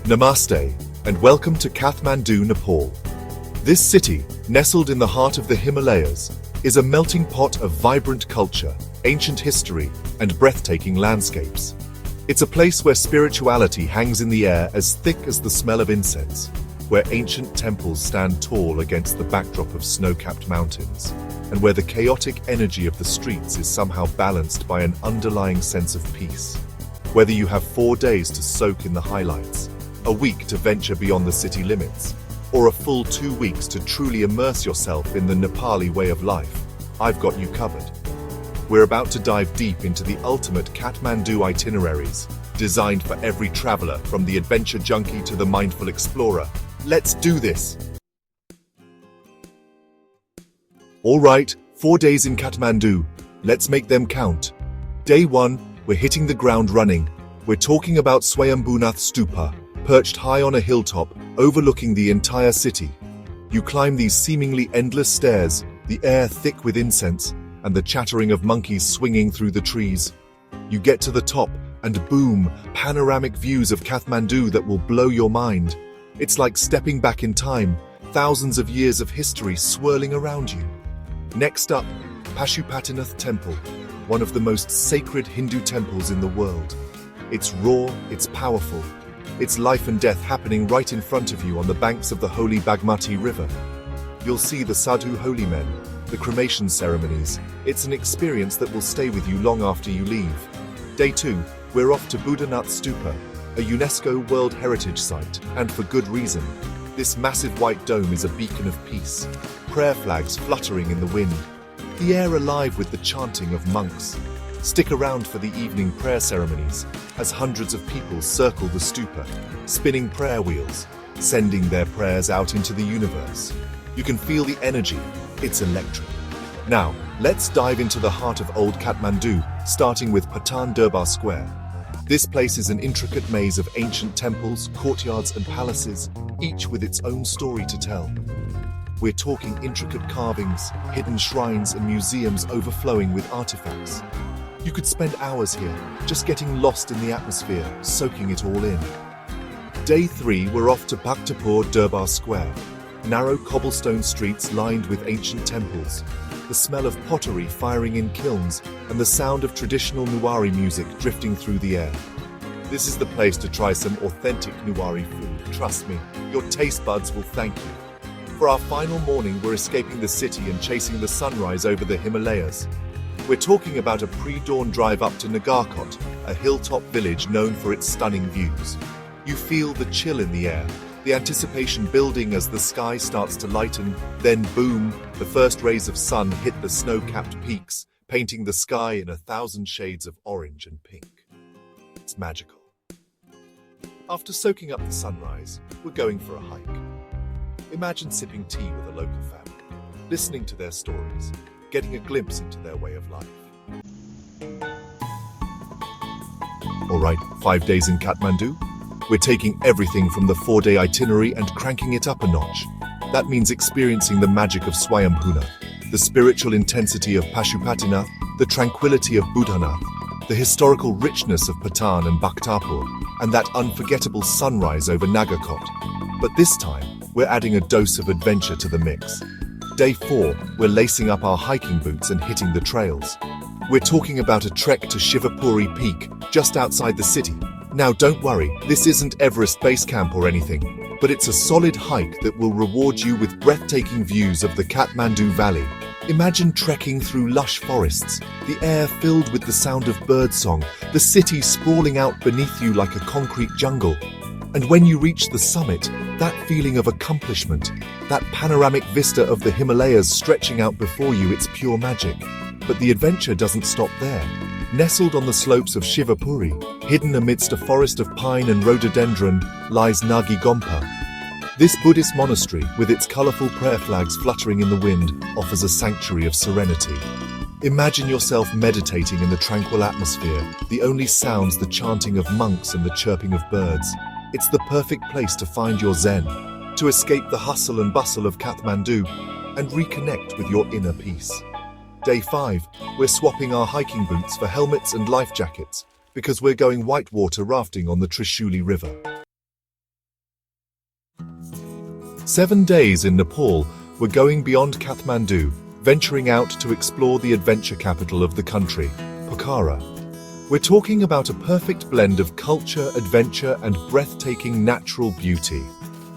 Namaste, and welcome to Kathmandu, Nepal. This city, nestled in the heart of the Himalayas, is a melting pot of vibrant culture, ancient history, and breathtaking landscapes. It's a place where spirituality hangs in the air as thick as the smell of incense, where ancient temples stand tall against the backdrop of snow-capped mountains, and where the chaotic energy of the streets is somehow balanced by an underlying sense of peace. Whether you have 4 days to soak in the highlights, a week to venture beyond the city limits, or a full 2 weeks to truly immerse yourself in the Nepali way of life, I've got you covered. We're about to dive deep into the ultimate Kathmandu itineraries, designed for every traveler, from the adventure junkie to the mindful explorer. Let's do this! All right, 4 days in Kathmandu. Let's make them count. Day 1, we're hitting the ground running. We're talking about Swayambhunath Stupa, perched high on a hilltop, overlooking the entire city. You climb these seemingly endless stairs, the air thick with incense, and the chattering of monkeys swinging through the trees. You get to the top, and boom, panoramic views of Kathmandu that will blow your mind. It's like stepping back in time, thousands of years of history swirling around you. Next up, Pashupatinath Temple, one of the most sacred Hindu temples in the world. It's raw, it's powerful. It's life and death happening right in front of you on the banks of the holy Bagmati River. You'll see the sadhu holy men, the cremation ceremonies. It's an experience that will stay with you long after you leave. Day 2, we're off to Boudhanath Stupa, a UNESCO World Heritage Site, and for good reason. This massive white dome is a beacon of peace, prayer flags fluttering in the wind, the air alive with the chanting of monks. Stick around for the evening prayer ceremonies as hundreds of people circle the stupa, spinning prayer wheels, sending their prayers out into the universe. You can feel the energy. It's electric. Now, let's dive into the heart of old Kathmandu, starting with Patan Durbar Square. This place is an intricate maze of ancient temples, courtyards, and palaces, each with its own story to tell. We're talking intricate carvings, hidden shrines, and museums overflowing with artifacts. You could spend hours here, just getting lost in the atmosphere, soaking it all in. Day 3, we're off to Bhaktapur Durbar Square. Narrow cobblestone streets lined with ancient temples, the smell of pottery firing in kilns, and the sound of traditional Newari music drifting through the air. This is the place to try some authentic Newari food. Trust me, your taste buds will thank you. For our final morning, we're escaping the city and chasing the sunrise over the Himalayas. We're talking about a pre-dawn drive up to Nagarkot, a hilltop village known for its stunning views. You feel the chill in the air, the anticipation building as the sky starts to lighten, then boom, the first rays of sun hit the snow-capped peaks, painting the sky in 1,000 shades of orange and pink. It's magical. After soaking up the sunrise, we're going for a hike. Imagine sipping tea with a local family, listening to their stories, getting a glimpse into their way of life. All right, 5 days in Kathmandu. We're taking everything from the 4-day itinerary and cranking it up a notch. That means experiencing the magic of Swayambhunath, the spiritual intensity of Pashupatinath, the tranquility of Boudhanath, the historical richness of Patan and Bhaktapur, and that unforgettable sunrise over Nagarkot. But this time, we're adding a dose of adventure to the mix. Day 4, we're lacing up our hiking boots and hitting the trails. We're talking about a trek to Shivapuri Peak, just outside the city. Now don't worry, this isn't Everest Base Camp or anything, but it's a solid hike that will reward you with breathtaking views of the Kathmandu Valley. Imagine trekking through lush forests, the air filled with the sound of birdsong, the city sprawling out beneath you like a concrete jungle. And when you reach the summit, that feeling of accomplishment, that panoramic vista of the Himalayas stretching out before you, it's pure magic. But the adventure doesn't stop there. Nestled on the slopes of Shivapuri, hidden amidst a forest of pine and rhododendron, lies Nagarkot. This Buddhist monastery, with its colorful prayer flags fluttering in the wind, offers a sanctuary of serenity. Imagine yourself meditating in the tranquil atmosphere, the only sounds the chanting of monks and the chirping of birds. It's the perfect place to find your zen, to escape the hustle and bustle of Kathmandu, and reconnect with your inner peace. Day 5, we're swapping our hiking boots for helmets and life jackets, because we're going whitewater rafting on the Trishuli River. 7 days in Nepal, we're going beyond Kathmandu, venturing out to explore the adventure capital of the country, Pokhara. We're talking about a perfect blend of culture, adventure, and breathtaking natural beauty.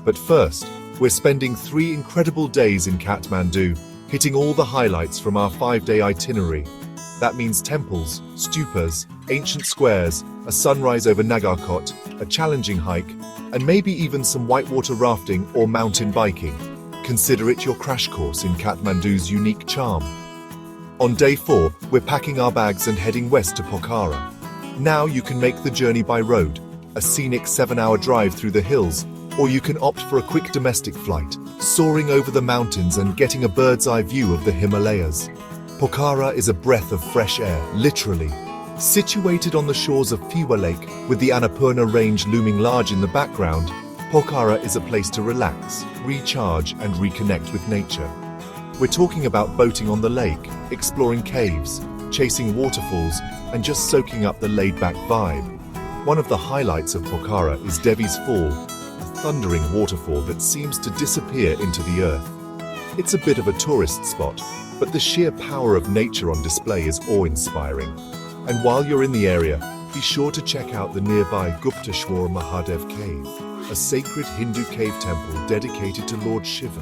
But first, we're spending 3 incredible days in Kathmandu, hitting all the highlights from our 5-day itinerary. That means temples, stupas, ancient squares, a sunrise over Nagarkot, a challenging hike, and maybe even some whitewater rafting or mountain biking. Consider it your crash course in Kathmandu's unique charm. On day 4, we're packing our bags and heading west to Pokhara. Now you can make the journey by road, a scenic 7-hour drive through the hills, or you can opt for a quick domestic flight, soaring over the mountains and getting a bird's-eye view of the Himalayas. Pokhara is a breath of fresh air, literally. Situated on the shores of Phiwa Lake, with the Annapurna Range looming large in the background, Pokhara is a place to relax, recharge, and reconnect with nature. We're talking about boating on the lake, exploring caves, chasing waterfalls, and just soaking up the laid-back vibe. One of the highlights of Pokhara is Devi's Fall, a thundering waterfall that seems to disappear into the earth. It's a bit of a tourist spot, but the sheer power of nature on display is awe-inspiring. And while you're in the area, be sure to check out the nearby Gupteshwar Mahadev Cave, a sacred Hindu cave temple dedicated to Lord Shiva.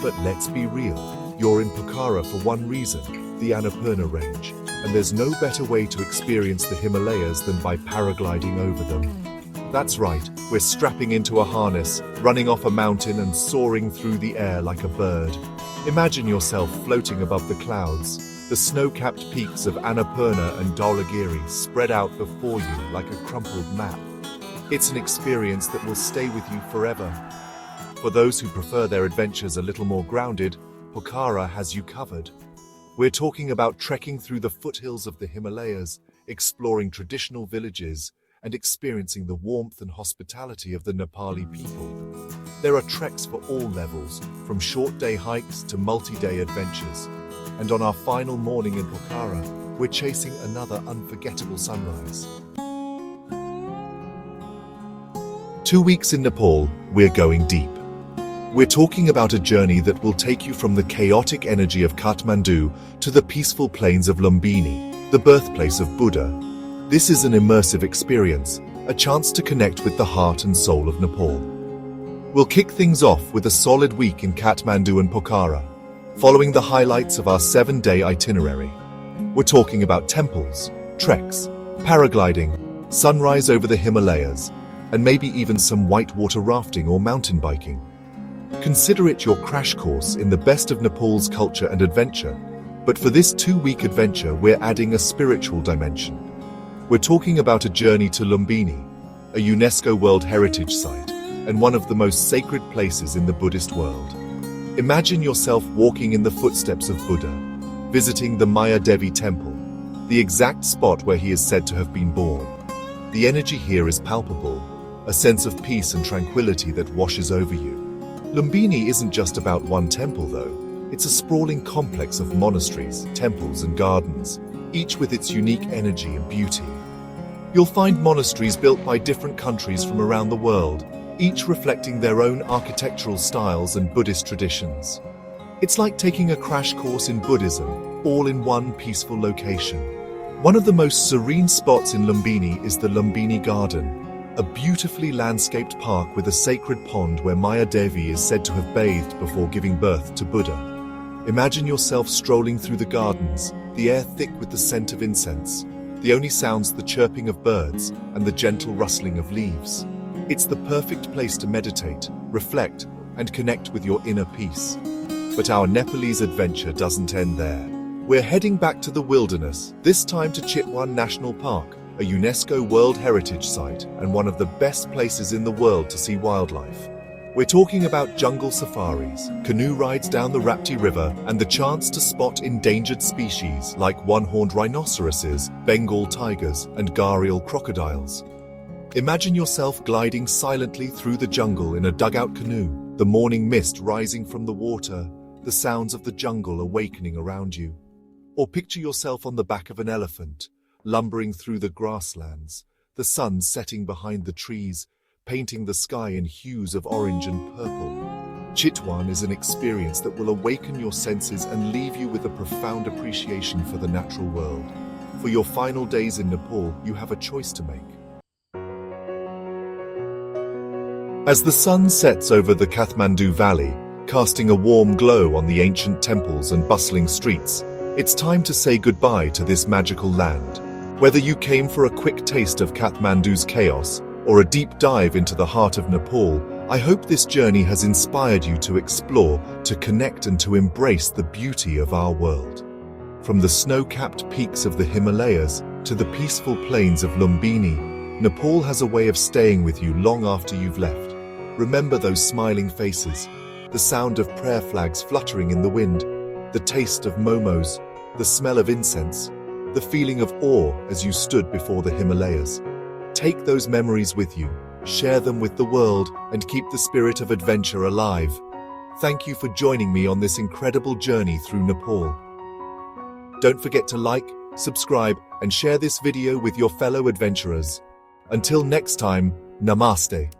But let's be real, you're in Pokhara for one reason, the Annapurna Range, and there's no better way to experience the Himalayas than by paragliding over them. That's right, we're strapping into a harness, running off a mountain and soaring through the air like a bird. Imagine yourself floating above the clouds, the snow-capped peaks of Annapurna and Dhaulagiri spread out before you like a crumpled map. It's an experience that will stay with you forever. For those who prefer their adventures a little more grounded, Pokhara has you covered. We're talking about trekking through the foothills of the Himalayas, exploring traditional villages, and experiencing the warmth and hospitality of the Nepali people. There are treks for all levels, from short-day hikes to multi-day adventures. And on our final morning in Pokhara, we're chasing another unforgettable sunrise. 2 weeks in Nepal, we're going deep. We're talking about a journey that will take you from the chaotic energy of Kathmandu to the peaceful plains of Lumbini, the birthplace of Buddha. This is an immersive experience, a chance to connect with the heart and soul of Nepal. We'll kick things off with a solid week in Kathmandu and Pokhara, following the highlights of our 7-day itinerary. We're talking about temples, treks, paragliding, sunrise over the Himalayas, and maybe even some whitewater rafting or mountain biking. Consider it your crash course in the best of Nepal's culture and adventure, but for this 2-week adventure we're adding a spiritual dimension. We're talking about a journey to Lumbini, a UNESCO World Heritage Site, and one of the most sacred places in the Buddhist world. Imagine yourself walking in the footsteps of Buddha, visiting the Maya Devi temple, the exact spot where he is said to have been born. The energy here is palpable, a sense of peace and tranquility that washes over you. Lumbini isn't just about one temple though, it's a sprawling complex of monasteries, temples and gardens, each with its unique energy and beauty. You'll find monasteries built by different countries from around the world, each reflecting their own architectural styles and Buddhist traditions. It's like taking a crash course in Buddhism, all in one peaceful location. One of the most serene spots in Lumbini is the Lumbini Garden, a beautifully landscaped park with a sacred pond where Maya Devi is said to have bathed before giving birth to Buddha. Imagine yourself strolling through the gardens, the air thick with the scent of incense, the only sounds the chirping of birds and the gentle rustling of leaves. It's the perfect place to meditate, reflect, and connect with your inner peace. But our Nepalese adventure doesn't end there. We're heading back to the wilderness, this time to Chitwan National Park, a UNESCO World Heritage Site and one of the best places in the world to see wildlife. We're talking about jungle safaris, canoe rides down the Rapti River, and the chance to spot endangered species like one-horned rhinoceroses, Bengal tigers, and gharial crocodiles. Imagine yourself gliding silently through the jungle in a dugout canoe, the morning mist rising from the water, the sounds of the jungle awakening around you. Or picture yourself on the back of an elephant, lumbering through the grasslands, the sun setting behind the trees, painting the sky in hues of orange and purple. Chitwan is an experience that will awaken your senses and leave you with a profound appreciation for the natural world. For your final days in Nepal, you have a choice to make. As the sun sets over the Kathmandu Valley, casting a warm glow on the ancient temples and bustling streets, it's time to say goodbye to this magical land. Whether you came for a quick taste of Kathmandu's chaos or a deep dive into the heart of Nepal, I hope this journey has inspired you to explore, to connect and to embrace the beauty of our world. From the snow-capped peaks of the Himalayas to the peaceful plains of Lumbini, Nepal has a way of staying with you long after you've left. Remember those smiling faces, the sound of prayer flags fluttering in the wind, the taste of momos, the smell of incense, the feeling of awe as you stood before the Himalayas. Take those memories with you, share them with the world, and keep the spirit of adventure alive. Thank you for joining me on this incredible journey through Nepal. Don't forget to like, subscribe, and share this video with your fellow adventurers. Until next time, Namaste.